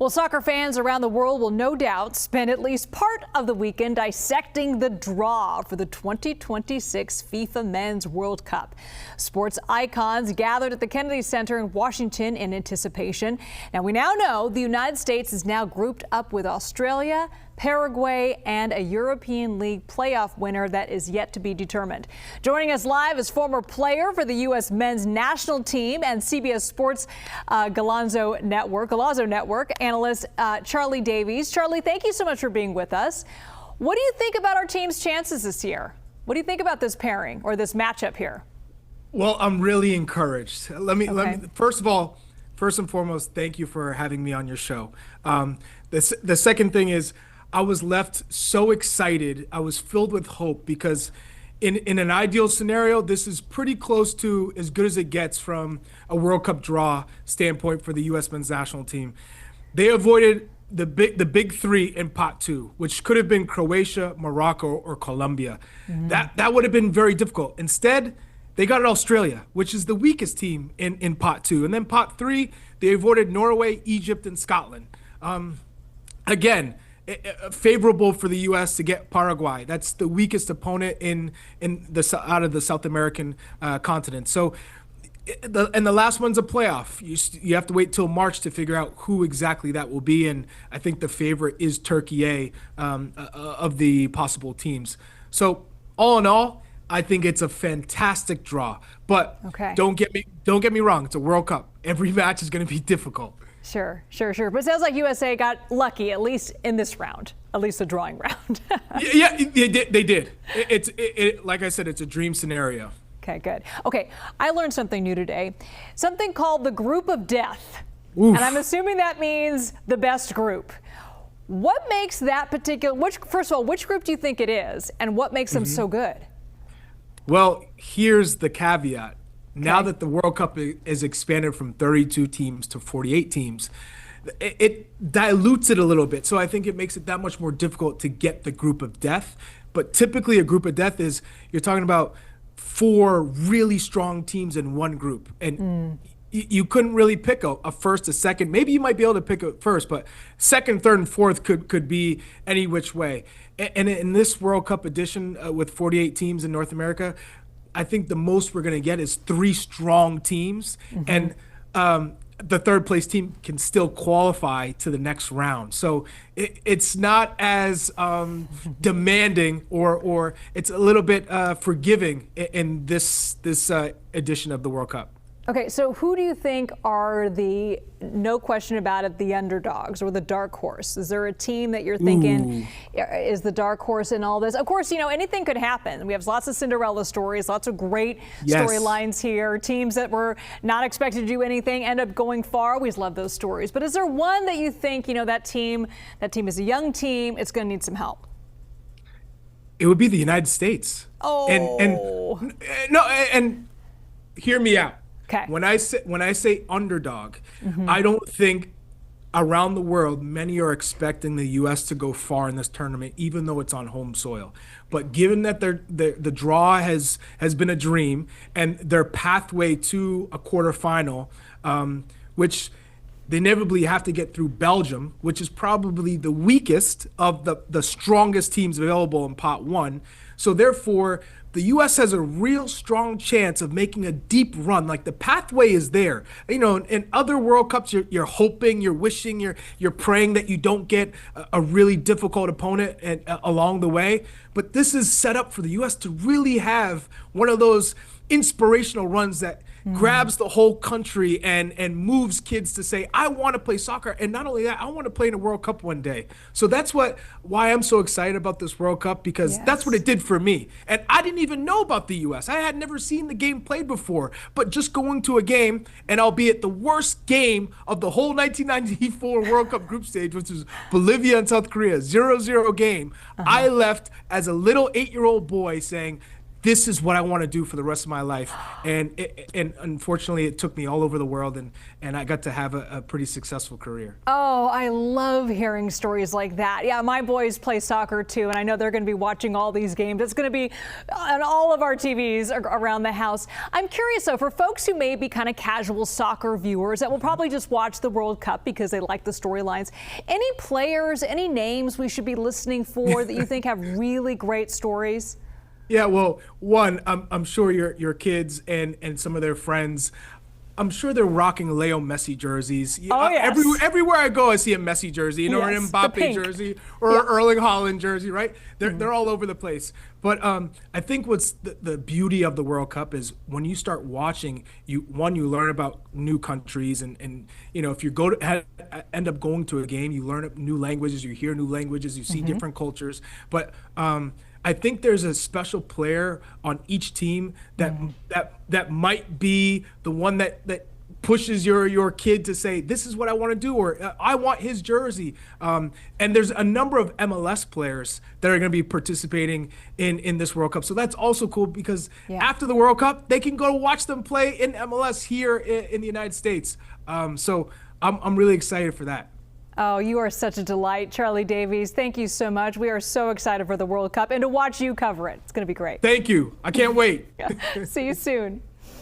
Well, soccer fans around the world will no doubt spend at least part of the weekend dissecting the draw for the 2026 FIFA Men's World Cup. Sports icons gathered at the Kennedy Center in Washington in anticipation. Now, we now know the United States is now grouped up with Australia, Paraguay, and a European League playoff winner that is yet to be determined. Joining us live is former player for the U.S. men's national team and CBS Sports Golazo Network analyst Charlie Davies. Charlie, thank you so much for being with us. What do you think about our team's chances this year? What do you think about this pairing or this matchup here? Well, I'm really encouraged. Let me first and foremost, thank you for having me on your show. The second thing is, I was left so excited. I was filled with hope because in an ideal scenario, this is pretty close to as good as it gets from a World Cup draw standpoint for the U.S. men's national team. They avoided the big three in pot two, which could have been Croatia, Morocco, or Colombia. Mm-hmm. That would have been very difficult. Instead, they got Australia, which is the weakest team in pot two. And then pot three, they avoided Norway, Egypt, and Scotland. Again, favorable for the U.S. to get Paraguay. That's the weakest opponent out of the South American continent. So, the last one's a playoff. You have to wait till March to figure out who exactly that will be. And I think the favorite is Turkey of the possible teams. So all in all, I think it's a fantastic draw. But don't get me wrong. It's a World Cup. Every match is going to be difficult. Sure. But it sounds like USA got lucky, at least in this round, at least the drawing round. Yeah, they did. It's like I said, it's a dream scenario. Okay, good. Okay, I learned something new today, something called the group of death. Oof. And I'm assuming that means the best group. What makes that particular, first of all, which group do you think it is, and what makes them so good? Well, here's the caveat. Now that the World Cup is expanded from 32 teams to 48 teams, it dilutes it a little bit. So I think it makes it that much more difficult to get the group of death. But typically a group of death is, you're talking about 4 really strong teams in one group. And you couldn't really pick a first, a second. Maybe you might be able to pick a first, but second, third, and fourth could be any which way. And in this World Cup edition with 48 teams in North America, I think the most we're going to get is 3 strong teams, and the third place team can still qualify to the next round. So it's not as demanding, or it's a little bit forgiving in this edition of the World Cup. Okay, so who do you think are the, no question about it, the underdogs or the dark horse? Is there a team that you're thinking is the dark horse in all this? Of course, anything could happen. We have lots of Cinderella stories, lots of great storylines here. Teams that were not expected to do anything end up going far. Always love those stories. But is there one that you think, that team is a young team, it's going to need some help? It would be the United States. Oh. And hear me out. Okay. When I say underdog, I don't think around the world many are expecting the U.S. to go far in this tournament, even though it's on home soil. But given that the draw has been a dream, and their pathway to a quarterfinal, which they inevitably have to get through Belgium, which is probably the weakest of the strongest teams available in pot 1. So therefore, the U.S. has a real strong chance of making a deep run. Like, the pathway is there. In other World Cups, you're hoping, you're wishing, you're praying that you don't get a really difficult opponent along the way. But this is set up for the U.S. to really have one of those inspirational runs that grabs the whole country and moves kids to say, I want to play soccer. And not only that, I want to play in a World Cup one day. So that's why I'm so excited about this World Cup, because that's what it did for me. And I didn't even know about the U.S. I had never seen the game played before. But just going to a game, and albeit the worst game of the whole 1994 World Cup group stage, which was Bolivia and South Korea, 0-0 game, I left as a little 8-year-old boy saying, this is what I want to do for the rest of my life. And unfortunately, it took me all over the world, and I got to have a pretty successful career. Oh, I love hearing stories like that. Yeah, my boys play soccer too, and I know they're going to be watching all these games. It's going to be on all of our TVs around the house. I'm curious though, for folks who may be kind of casual soccer viewers that will probably just watch the World Cup because they like the storylines, any players, any names we should be listening for that you think have really great stories? Yeah, well, one, I'm sure your kids and some of their friends, I'm sure they're rocking Leo Messi jerseys. Oh, yes. Everywhere I go, I see a Messi jersey, or an Mbappe jersey, or an Erling Haaland jersey, right? They're all over the place. But I think what's the beauty of the World Cup is when you start watching, you learn about new countries, and if you end up going to a game, you learn new languages, you hear new languages, you see different cultures. But I think there's a special player on each team that might be the one that pushes your kid to say, this is what I want to do, or I want his jersey. And there's a number of MLS players that are going to be participating in this World Cup. So that's also cool because after the World Cup, they can go watch them play in MLS here in the United States. So I'm really excited for that. Oh, you are such a delight, Charlie Davies. Thank you so much. We are so excited for the World Cup and to watch you cover it. It's going to be great. Thank you. I can't wait. See you soon.